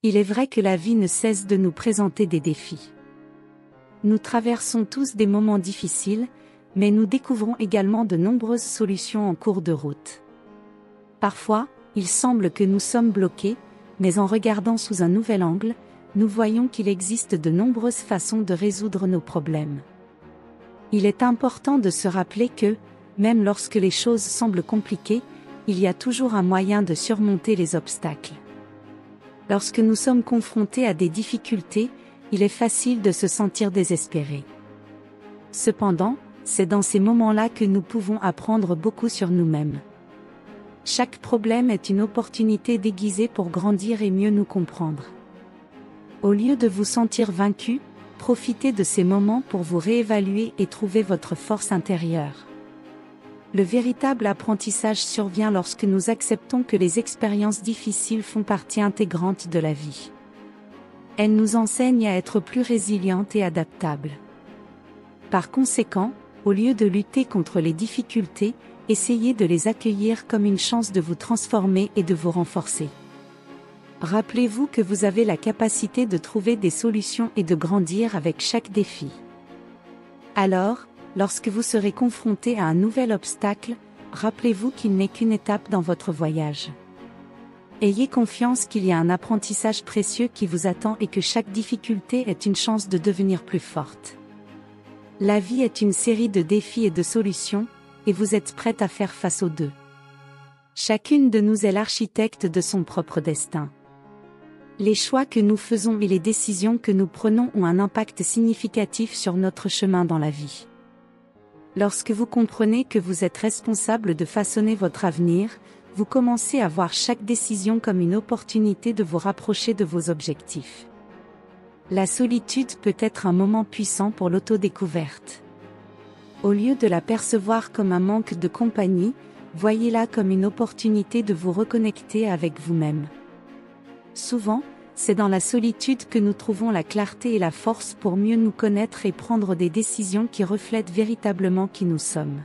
Il est vrai que la vie ne cesse de nous présenter des défis. Nous traversons tous des moments difficiles, mais nous découvrons également de nombreuses solutions en cours de route. Parfois, il semble que nous sommes bloqués, mais en regardant sous un nouvel angle, nous voyons qu'il existe de nombreuses façons de résoudre nos problèmes. Il est important de se rappeler que, même lorsque les choses semblent compliquées, il y a toujours un moyen de surmonter les obstacles. Lorsque nous sommes confrontés à des difficultés, il est facile de se sentir désespéré. Cependant, c'est dans ces moments-là que nous pouvons apprendre beaucoup sur nous-mêmes. Chaque problème est une opportunité déguisée pour grandir et mieux nous comprendre. Au lieu de vous sentir vaincu, profitez de ces moments pour vous réévaluer et trouver votre force intérieure. Le véritable apprentissage survient lorsque nous acceptons que les expériences difficiles font partie intégrante de la vie. Elles nous enseignent à être plus résilientes et adaptables. Par conséquent, au lieu de lutter contre les difficultés, essayez de les accueillir comme une chance de vous transformer et de vous renforcer. Rappelez-vous que vous avez la capacité de trouver des solutions et de grandir avec chaque défi. Alors, lorsque vous serez confronté à un nouvel obstacle, rappelez-vous qu'il n'est qu'une étape dans votre voyage. Ayez confiance qu'il y a un apprentissage précieux qui vous attend et que chaque difficulté est une chance de devenir plus forte. La vie est une série de défis et de solutions, et vous êtes prête à faire face aux deux. Chacune de nous est l'architecte de son propre destin. Les choix que nous faisons et les décisions que nous prenons ont un impact significatif sur notre chemin dans la vie. Lorsque vous comprenez que vous êtes responsable de façonner votre avenir, vous commencez à voir chaque décision comme une opportunité de vous rapprocher de vos objectifs. La solitude peut être un moment puissant pour l'autodécouverte. Au lieu de la percevoir comme un manque de compagnie, voyez-la comme une opportunité de vous reconnecter avec vous-même. Souvent, c'est dans la solitude que nous trouvons la clarté et la force pour mieux nous connaître et prendre des décisions qui reflètent véritablement qui nous sommes.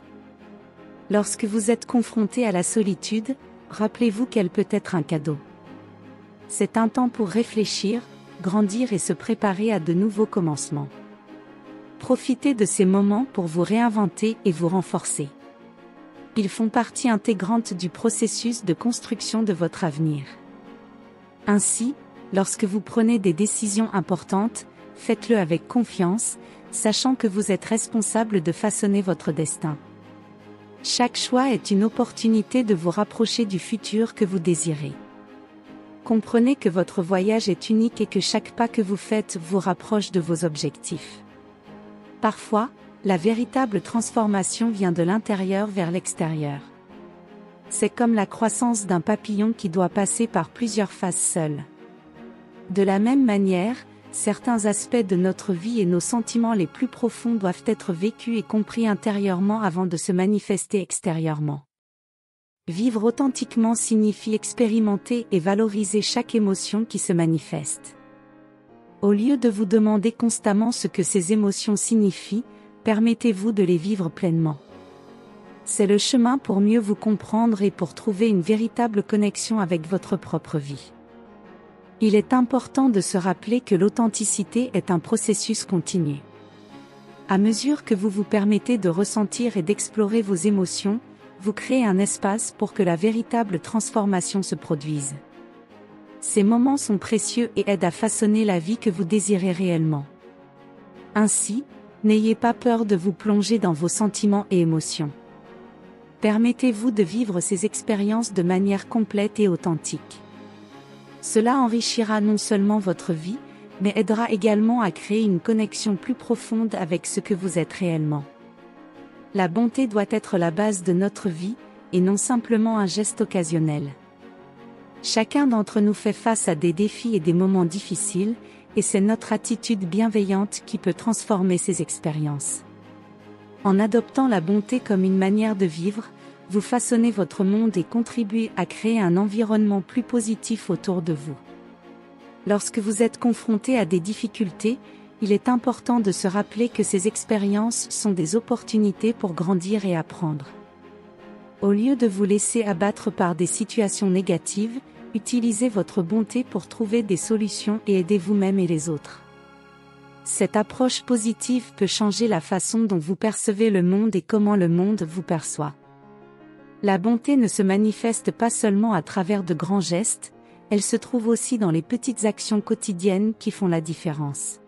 Lorsque vous êtes confronté à la solitude, rappelez-vous qu'elle peut être un cadeau. C'est un temps pour réfléchir, grandir et se préparer à de nouveaux commencements. Profitez de ces moments pour vous réinventer et vous renforcer. Ils font partie intégrante du processus de construction de votre avenir. Ainsi, lorsque vous prenez des décisions importantes, faites-le avec confiance, sachant que vous êtes responsable de façonner votre destin. Chaque choix est une opportunité de vous rapprocher du futur que vous désirez. Comprenez que votre voyage est unique et que chaque pas que vous faites vous rapproche de vos objectifs. Parfois, la véritable transformation vient de l'intérieur vers l'extérieur. C'est comme la croissance d'un papillon qui doit passer par plusieurs phases seul. De la même manière, certains aspects de notre vie et nos sentiments les plus profonds doivent être vécus et compris intérieurement avant de se manifester extérieurement. Vivre authentiquement signifie expérimenter et valoriser chaque émotion qui se manifeste. Au lieu de vous demander constamment ce que ces émotions signifient, permettez-vous de les vivre pleinement. C'est le chemin pour mieux vous comprendre et pour trouver une véritable connexion avec votre propre vie. Il est important de se rappeler que l'authenticité est un processus continu. À mesure que vous vous permettez de ressentir et d'explorer vos émotions, vous créez un espace pour que la véritable transformation se produise. Ces moments sont précieux et aident à façonner la vie que vous désirez réellement. Ainsi, n'ayez pas peur de vous plonger dans vos sentiments et émotions. Permettez-vous de vivre ces expériences de manière complète et authentique. Cela enrichira non seulement votre vie, mais aidera également à créer une connexion plus profonde avec ce que vous êtes réellement. La bonté doit être la base de notre vie, et non simplement un geste occasionnel. Chacun d'entre nous fait face à des défis et des moments difficiles, et c'est notre attitude bienveillante qui peut transformer ces expériences. En adoptant la bonté comme une manière de vivre, vous façonnez votre monde et contribuez à créer un environnement plus positif autour de vous. Lorsque vous êtes confronté à des difficultés, il est important de se rappeler que ces expériences sont des opportunités pour grandir et apprendre. Au lieu de vous laisser abattre par des situations négatives, Utilisez votre bonté pour trouver des solutions et aider vous-même et les autres. Cette approche positive peut changer la façon dont vous percevez le monde et comment le monde vous perçoit. La bonté ne se manifeste pas seulement à travers de grands gestes, elle se trouve aussi dans les petites actions quotidiennes qui font la différence.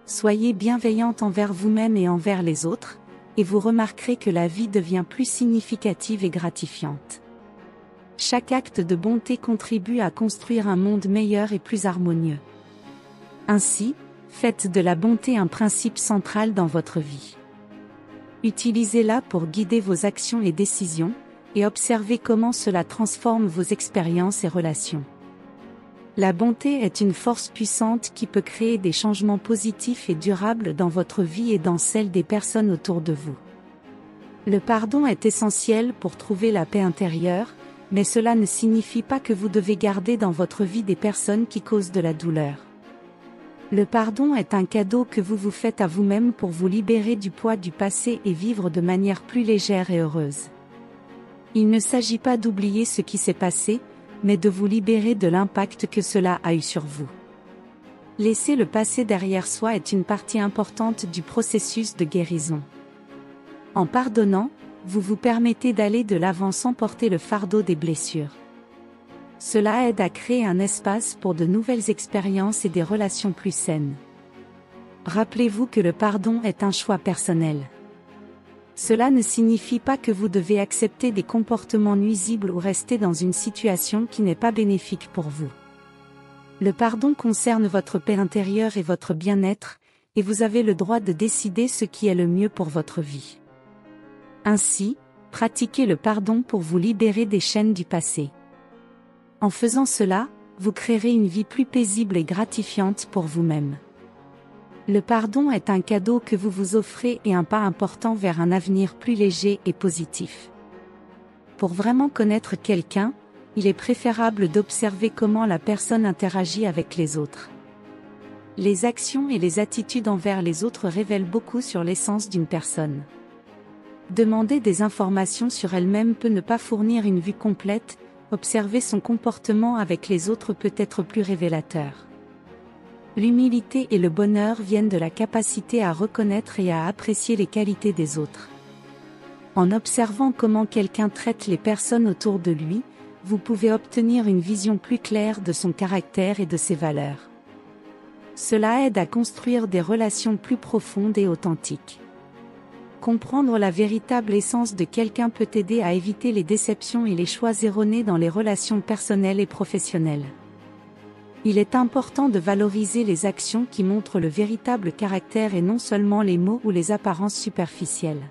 Soyez bienveillante envers vous-même et envers les autres, et vous remarquerez que la vie devient plus significative et gratifiante. Chaque acte de bonté contribue à construire un monde meilleur et plus harmonieux. Ainsi, faites de la bonté un principe central dans votre vie. Utilisez-la pour guider vos actions et décisions, et observez comment cela transforme vos expériences et relations. La bonté est une force puissante qui peut créer des changements positifs et durables dans votre vie et dans celle des personnes autour de vous. Le pardon est essentiel pour trouver la paix intérieure, mais cela ne signifie pas que vous devez garder dans votre vie des personnes qui causent de la douleur. Le pardon est un cadeau que vous vous faites à vous-même pour vous libérer du poids du passé et vivre de manière plus légère et heureuse. Il ne s'agit pas d'oublier ce qui s'est passé, mais de vous libérer de l'impact que cela a eu sur vous. Laisser le passé derrière soi est une partie importante du processus de guérison. En pardonnant, vous vous permettez d'aller de l'avant sans porter le fardeau des blessures. Cela aide à créer un espace pour de nouvelles expériences et des relations plus saines. Rappelez-vous que le pardon est un choix personnel. Cela ne signifie pas que vous devez accepter des comportements nuisibles ou rester dans une situation qui n'est pas bénéfique pour vous. Le pardon concerne votre paix intérieure et votre bien-être, et vous avez le droit de décider ce qui est le mieux pour votre vie. Ainsi, pratiquez le pardon pour vous libérer des chaînes du passé. En faisant cela, vous créerez une vie plus paisible et gratifiante pour vous-même. Le pardon est un cadeau que vous vous offrez et un pas important vers un avenir plus léger et positif. Pour vraiment connaître quelqu'un, il est préférable d'observer comment la personne interagit avec les autres. Les actions et les attitudes envers les autres révèlent beaucoup sur l'essence d'une personne. Demander des informations sur elle-même peut ne pas fournir une vue complète, observer son comportement avec les autres peut être plus révélateur. L'humilité et le bonheur viennent de la capacité à reconnaître et à apprécier les qualités des autres. En observant comment quelqu'un traite les personnes autour de lui, vous pouvez obtenir une vision plus claire de son caractère et de ses valeurs. Cela aide à construire des relations plus profondes et authentiques. Comprendre la véritable essence de quelqu'un peut aider à éviter les déceptions et les choix erronés dans les relations personnelles et professionnelles. Il est important de valoriser les actions qui montrent le véritable caractère et non seulement les mots ou les apparences superficielles.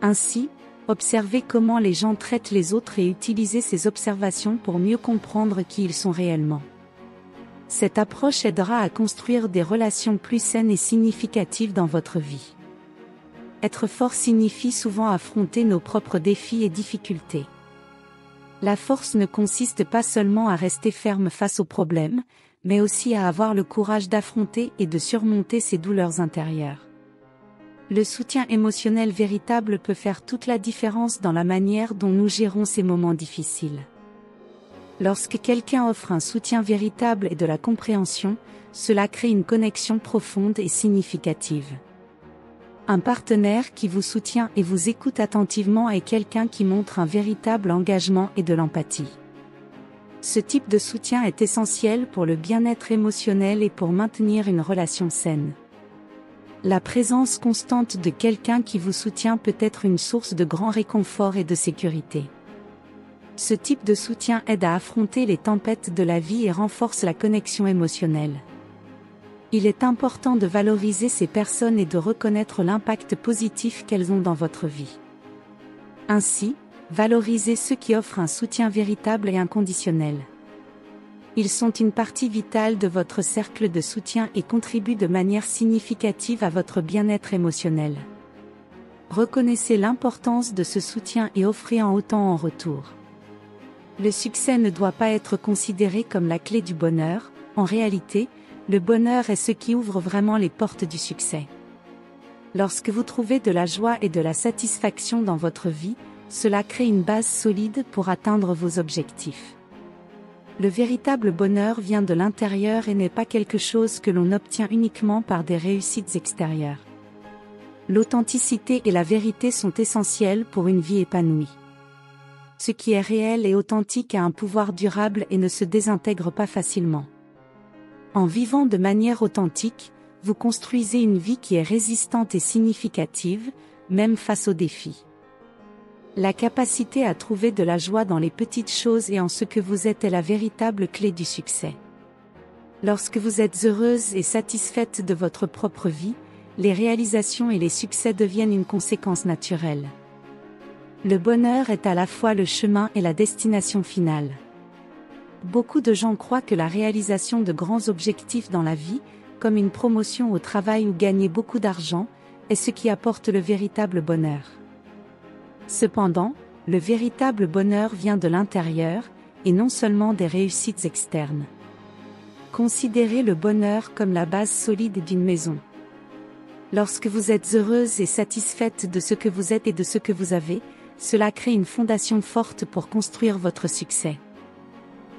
Ainsi, observez comment les gens traitent les autres et utilisez ces observations pour mieux comprendre qui ils sont réellement. Cette approche aidera à construire des relations plus saines et significatives dans votre vie. Être fort signifie souvent affronter nos propres défis et difficultés. La force ne consiste pas seulement à rester ferme face aux problèmes, mais aussi à avoir le courage d'affronter et de surmonter ses douleurs intérieures. Le soutien émotionnel véritable peut faire toute la différence dans la manière dont nous gérons ces moments difficiles. Lorsque quelqu'un offre un soutien véritable et de la compréhension, cela crée une connexion profonde et significative. Un partenaire qui vous soutient et vous écoute attentivement est quelqu'un qui montre un véritable engagement et de l'empathie. Ce type de soutien est essentiel pour le bien-être émotionnel et pour maintenir une relation saine. La présence constante de quelqu'un qui vous soutient peut être une source de grand réconfort et de sécurité. Ce type de soutien aide à affronter les tempêtes de la vie et renforce la connexion émotionnelle. Il est important de valoriser ces personnes et de reconnaître l'impact positif qu'elles ont dans votre vie. Ainsi, valorisez ceux qui offrent un soutien véritable et inconditionnel. Ils sont une partie vitale de votre cercle de soutien et contribuent de manière significative à votre bien-être émotionnel. Reconnaissez l'importance de ce soutien et offrez-en autant en retour. Le succès ne doit pas être considéré comme la clé du bonheur, en réalité, le bonheur est ce qui ouvre vraiment les portes du succès. Lorsque vous trouvez de la joie et de la satisfaction dans votre vie, cela crée une base solide pour atteindre vos objectifs. Le véritable bonheur vient de l'intérieur et n'est pas quelque chose que l'on obtient uniquement par des réussites extérieures. L'authenticité et la vérité sont essentielles pour une vie épanouie. Ce qui est réel et authentique a un pouvoir durable et ne se désintègre pas facilement. En vivant de manière authentique, vous construisez une vie qui est résistante et significative, même face aux défis. La capacité à trouver de la joie dans les petites choses et en ce que vous êtes est la véritable clé du succès. Lorsque vous êtes heureuse et satisfaite de votre propre vie, les réalisations et les succès deviennent une conséquence naturelle. Le bonheur est à la fois le chemin et la destination finale. Beaucoup de gens croient que la réalisation de grands objectifs dans la vie, comme une promotion au travail ou gagner beaucoup d'argent, est ce qui apporte le véritable bonheur. Cependant, le véritable bonheur vient de l'intérieur, et non seulement des réussites externes. Considérez le bonheur comme la base solide d'une maison. Lorsque vous êtes heureuse et satisfaite de ce que vous êtes et de ce que vous avez, cela crée une fondation forte pour construire votre succès.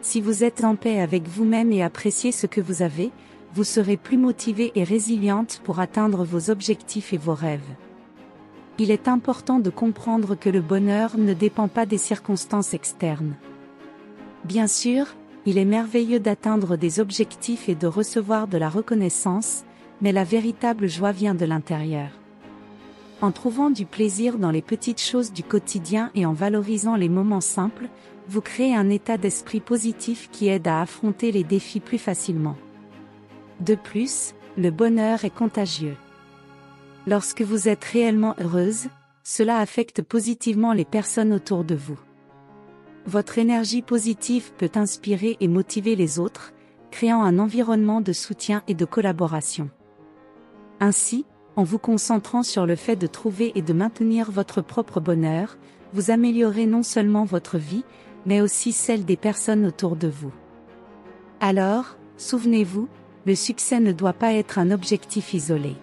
Si vous êtes en paix avec vous-même et appréciez ce que vous avez, vous serez plus motivée et résiliente pour atteindre vos objectifs et vos rêves. Il est important de comprendre que le bonheur ne dépend pas des circonstances externes. Bien sûr, il est merveilleux d'atteindre des objectifs et de recevoir de la reconnaissance, mais la véritable joie vient de l'intérieur. En trouvant du plaisir dans les petites choses du quotidien et en valorisant les moments simples, vous créez un état d'esprit positif qui aide à affronter les défis plus facilement. De plus, le bonheur est contagieux. Lorsque vous êtes réellement heureuse, cela affecte positivement les personnes autour de vous. Votre énergie positive peut inspirer et motiver les autres, créant un environnement de soutien et de collaboration. Ainsi, en vous concentrant sur le fait de trouver et de maintenir votre propre bonheur, vous améliorez non seulement votre vie, mais aussi celle des personnes autour de vous. Alors, souvenez-vous, le succès ne doit pas être un objectif isolé.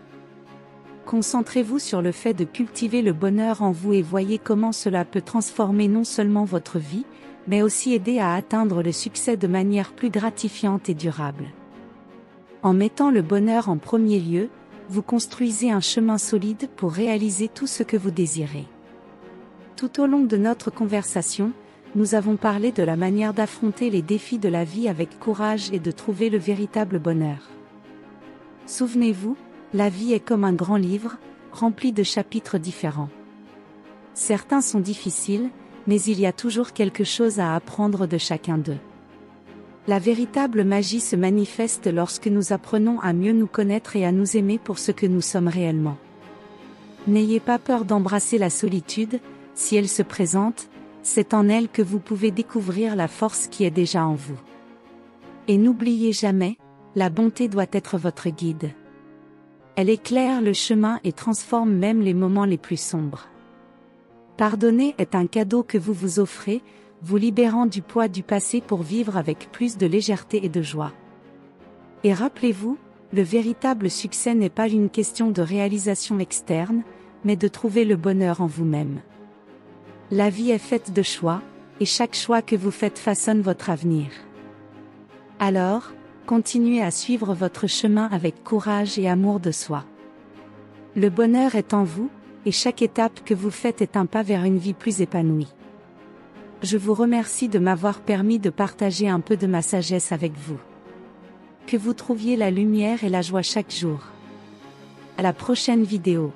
Concentrez-vous sur le fait de cultiver le bonheur en vous et voyez comment cela peut transformer non seulement votre vie, mais aussi aider à atteindre le succès de manière plus gratifiante et durable. En mettant le bonheur en premier lieu, vous construisez un chemin solide pour réaliser tout ce que vous désirez. Tout au long de notre conversation, nous avons parlé de la manière d'affronter les défis de la vie avec courage et de trouver le véritable bonheur. Souvenez-vous, la vie est comme un grand livre, rempli de chapitres différents. Certains sont difficiles, mais il y a toujours quelque chose à apprendre de chacun d'eux. La véritable magie se manifeste lorsque nous apprenons à mieux nous connaître et à nous aimer pour ce que nous sommes réellement. N'ayez pas peur d'embrasser la solitude, si elle se présente, c'est en elle que vous pouvez découvrir la force qui est déjà en vous. Et n'oubliez jamais, la bonté doit être votre guide. Elle éclaire le chemin et transforme même les moments les plus sombres. Pardonner est un cadeau que vous vous offrez, vous libérant du poids du passé pour vivre avec plus de légèreté et de joie. Et rappelez-vous, le véritable succès n'est pas une question de réalisation externe, mais de trouver le bonheur en vous-même. La vie est faite de choix, et chaque choix que vous faites façonne votre avenir. Alors, continuez à suivre votre chemin avec courage et amour de soi. Le bonheur est en vous, et chaque étape que vous faites est un pas vers une vie plus épanouie. Je vous remercie de m'avoir permis de partager un peu de ma sagesse avec vous. Que vous trouviez la lumière et la joie chaque jour. À la prochaine vidéo.